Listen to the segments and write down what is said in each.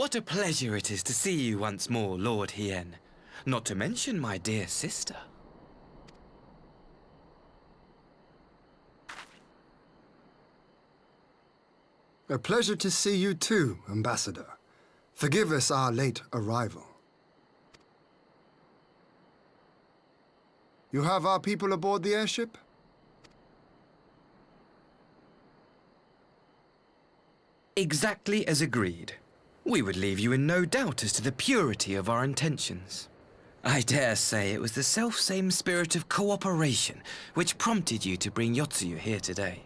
What a pleasure it is to see you once more, Lord Hien. Not to mention my dear sister. A pleasure to see you too, Ambassador. Forgive us our late arrival. You have our people aboard the airship? Exactly as agreed. We would leave you in no doubt as to the purity of our intentions. I dare say it was the selfsame spirit of cooperation which prompted you to bring Yotsuyu here today.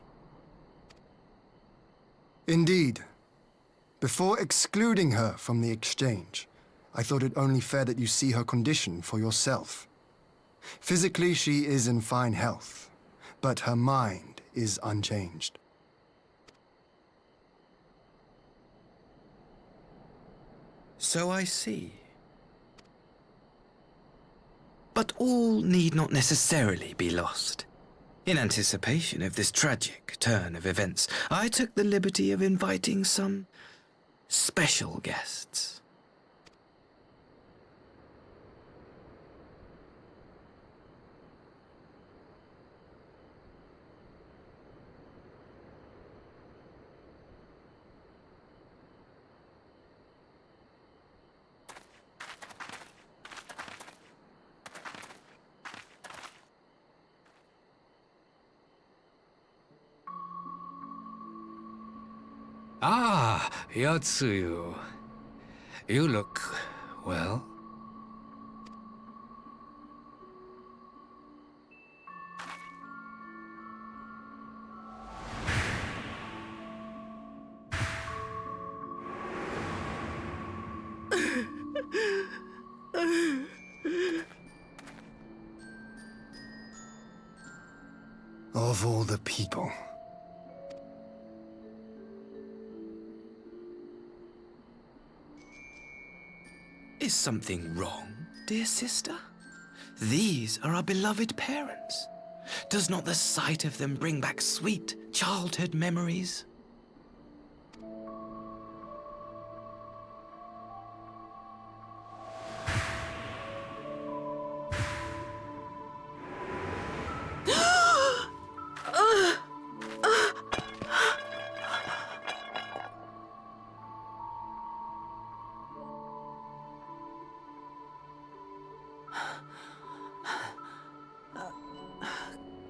Indeed. Before excluding her from the exchange, I thought it only fair that you see her condition for yourself. Physically, she is in fine health, but her mind is unchanged. So I see. But all need not necessarily be lost. In anticipation of this tragic turn of events, I took the liberty of inviting some special guests. Ah, Yotsuyu. You look well. Of all the people. Is something wrong, dear sister? These are our beloved parents. Does not the sight of them bring back sweet childhood memories?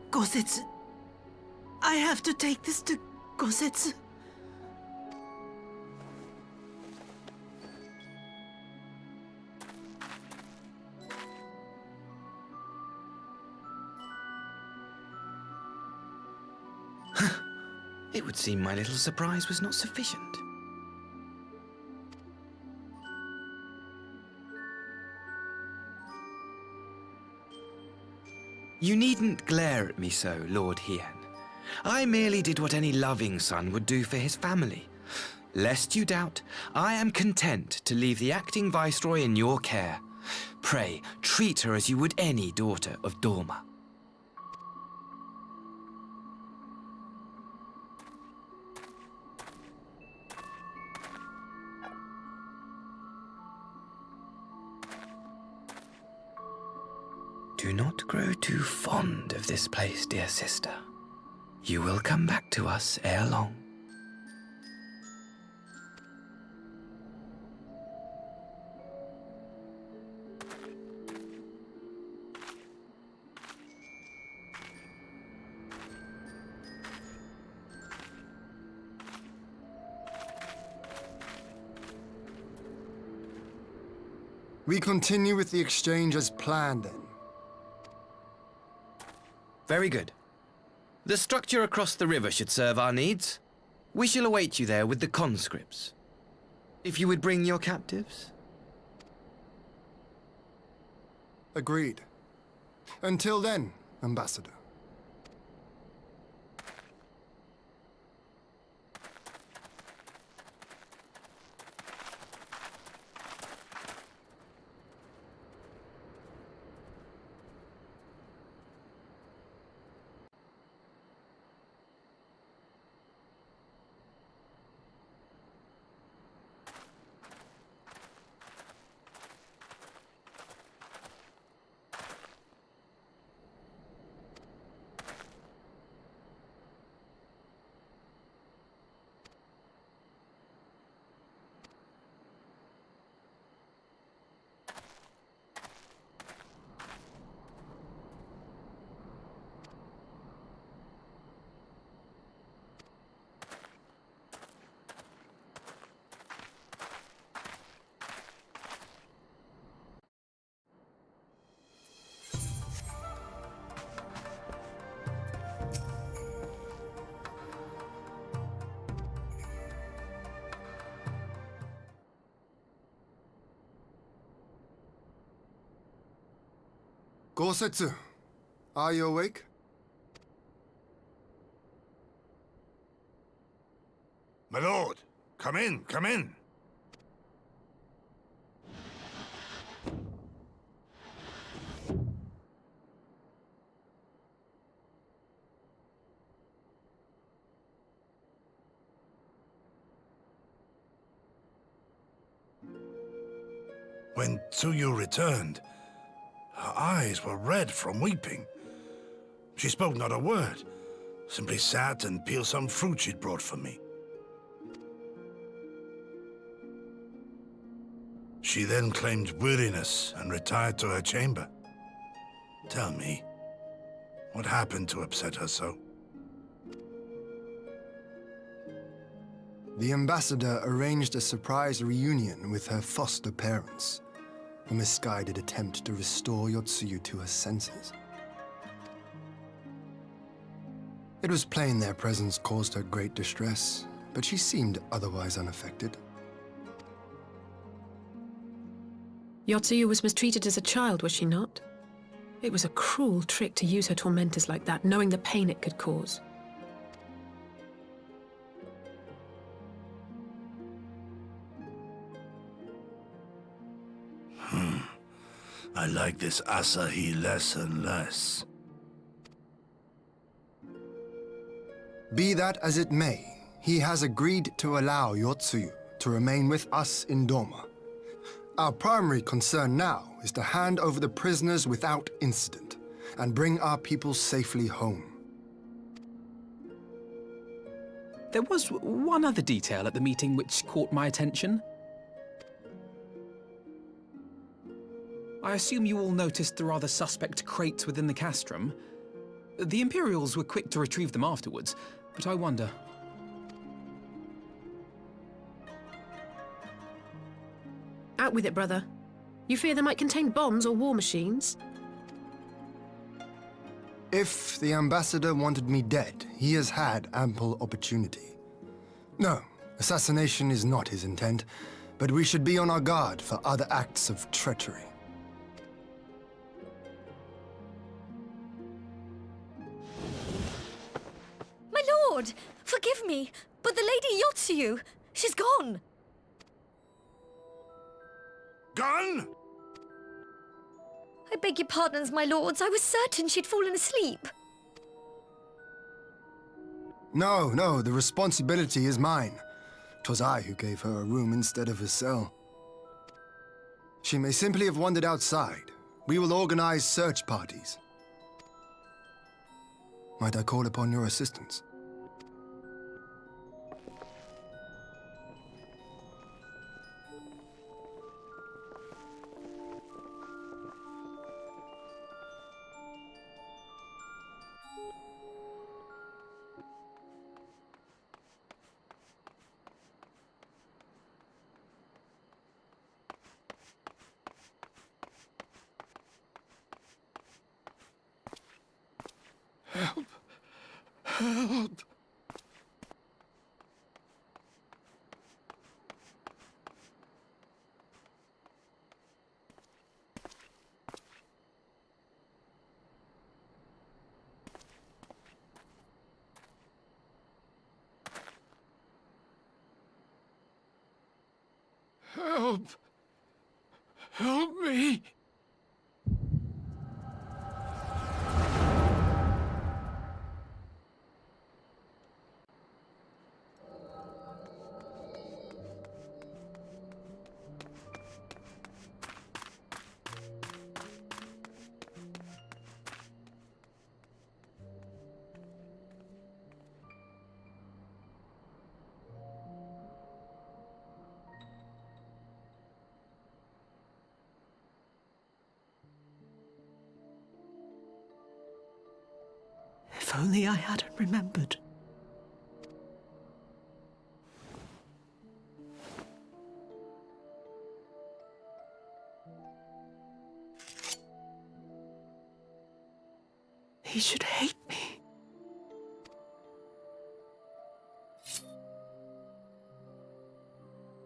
Gosetsu. I have to take this to Gosetsu. It would seem my little surprise was not sufficient. You needn't glare at me so, Lord Hien. I merely did what any loving son would do for his family. Lest you doubt, I am content to leave the acting viceroy in your care. Pray, treat her as you would any daughter of Dorma. Do not grow too fond of this place, dear sister. You will come back to us ere long. We continue with the exchange as planned, then. Very good. The structure across the river should serve our needs. We shall await you there with the conscripts. If you would bring your captives. Agreed. Until then, Ambassador. Gosetsu, are you awake? My lord, come in, come in. When Tsuyu returned, her eyes were red from weeping. She spoke not a word, simply sat and peeled some fruit she'd brought for me. She then claimed weariness and retired to her chamber. Tell me, what happened to upset her so? The ambassador arranged a surprise reunion with her foster parents. A misguided attempt to restore Yotsuyu to her senses. It was plain their presence caused her great distress, but she seemed otherwise unaffected. Yotsuyu was mistreated as a child, was she not? It was a cruel trick to use her tormentors like that, knowing the pain it could cause. I like this Asahi less and less. Be that as it may, he has agreed to allow Yotsuyu to remain with us in Doma. Our primary concern now is to hand over the prisoners without incident and bring our people safely home. There was one other detail at the meeting which caught my attention. I assume you all noticed the rather suspect crates within the castrum. The Imperials were quick to retrieve them afterwards, but I wonder... Out with it, brother. You fear they might contain bombs or war machines? If the ambassador wanted me dead, he has had ample opportunity. No, assassination is not his intent, but we should be on our guard for other acts of treachery. My lord, forgive me, but the Lady Yotsuyu, she's gone. Gone? I beg your pardons, my lords. I was certain she'd fallen asleep. No, the responsibility is mine. 'Twas I who gave her a room instead of a cell. She may simply have wandered outside. We will organize search parties. Might I call upon your assistance? Help! Help! Help! Help me! If only I hadn't remembered. He should hate me.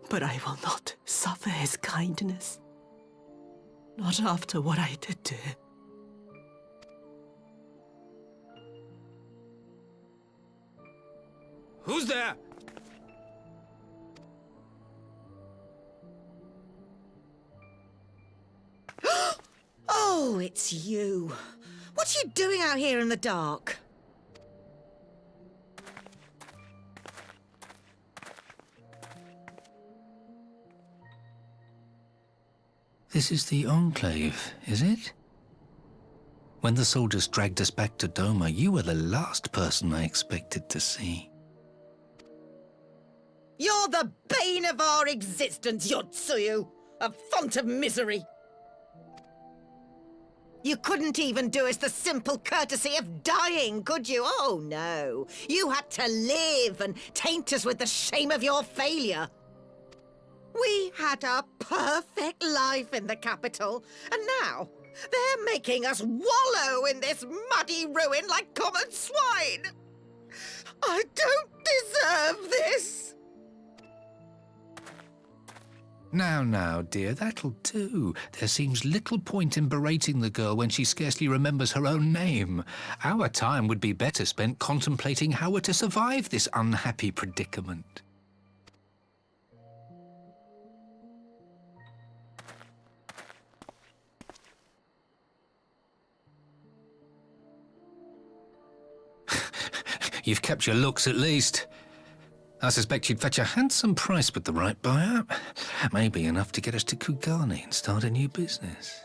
But I will not suffer his kindness. Not after what I did to him. Who's there? Oh, it's you. What are you doing out here in the dark? This is the Enclave, is it? When the soldiers dragged us back to Doma, you were the last person I expected to see. You're the bane of our existence, Yotsuyu! A font of misery! You couldn't even do us the simple courtesy of dying, could you? Oh, no. You had to live and taint us with the shame of your failure. We had a perfect life in the capital, and now they're making us wallow in this muddy ruin like common swine. I don't deserve this. Now, dear, that'll do. There seems little point in berating the girl when she scarcely remembers her own name. Our time would be better spent contemplating how we're to survive this unhappy predicament. You've kept your looks, at least. I suspect you'd fetch a handsome price with the right buyer. Maybe enough to get us to Kugane and start a new business.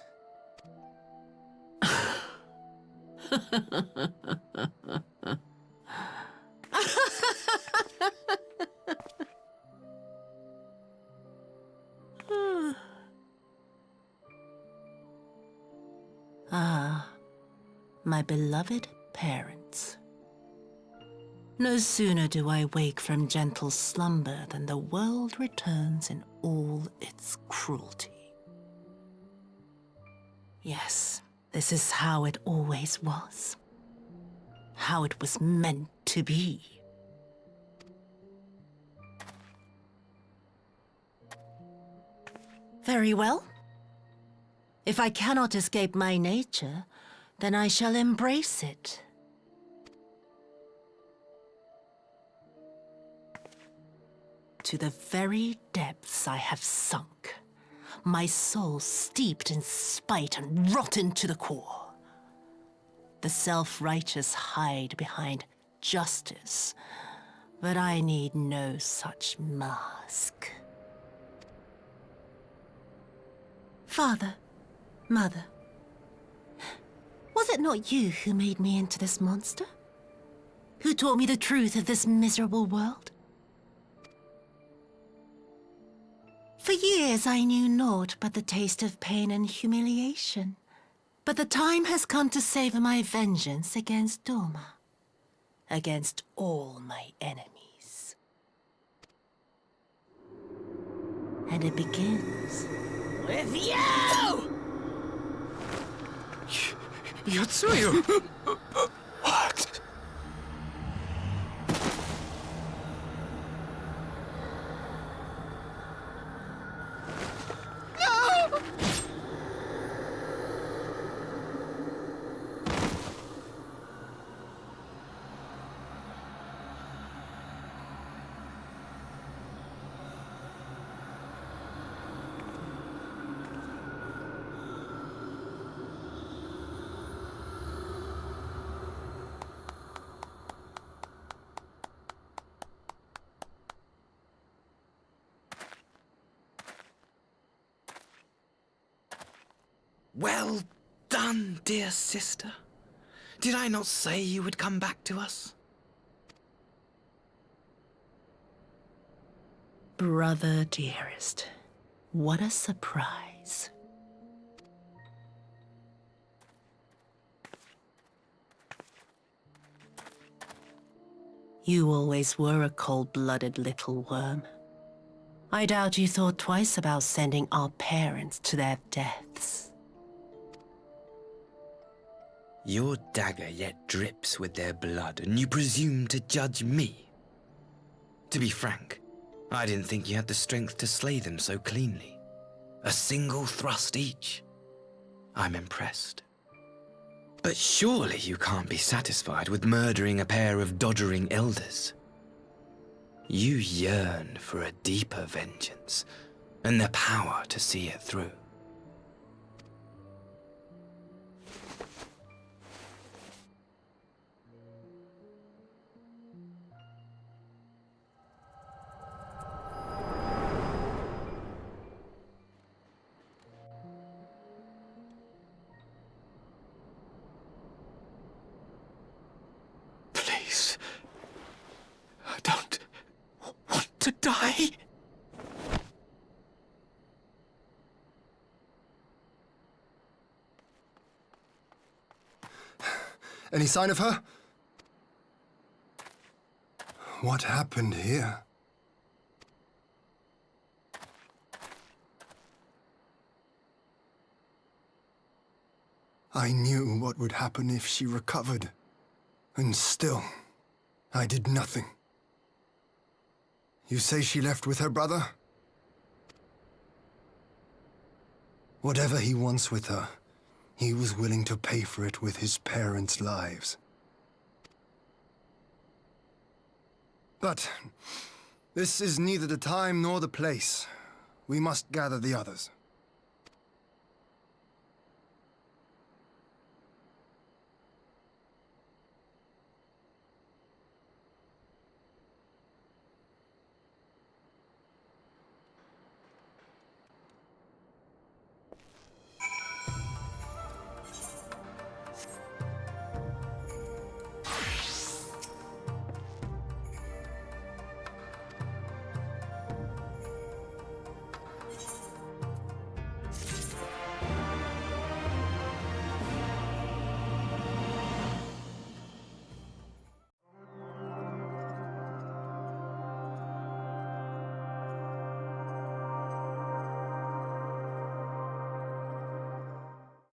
Ah, my beloved parents. No sooner do I wake from gentle slumber than the world returns in all its cruelty. Yes, this is how it always was. How it was meant to be. Very well. If I cannot escape my nature, then I shall embrace it. To the very depths I have sunk, my soul steeped in spite and rotten to the core. The self-righteous hide behind justice, but I need no such mask. Father, Mother, was it not you who made me into this monster? Who taught me the truth of this miserable world? For years I knew naught but the taste of pain and humiliation. But the time has come to savor my vengeance against Doma. Against all my enemies. And it begins With you! Yotsuyu! What? Well done, dear sister. Did I not say you would come back to us? Brother dearest, what a surprise. You always were a cold-blooded little worm. I doubt you thought twice about sending our parents to their deaths. Your dagger yet drips with their blood, and you presume to judge me? To be frank, I didn't think you had the strength to slay them so cleanly. A single thrust each. I'm impressed. But surely you can't be satisfied with murdering a pair of doddering elders. You yearn for a deeper vengeance, and the power to see it through. Please. I don't want to die. Any sign of her? What happened here? I knew what would happen if she recovered. And still, I did nothing. You say she left with her brother? Whatever he wants with her, he was willing to pay for it with his parents' lives. But this is neither the time nor the place. We must gather the others.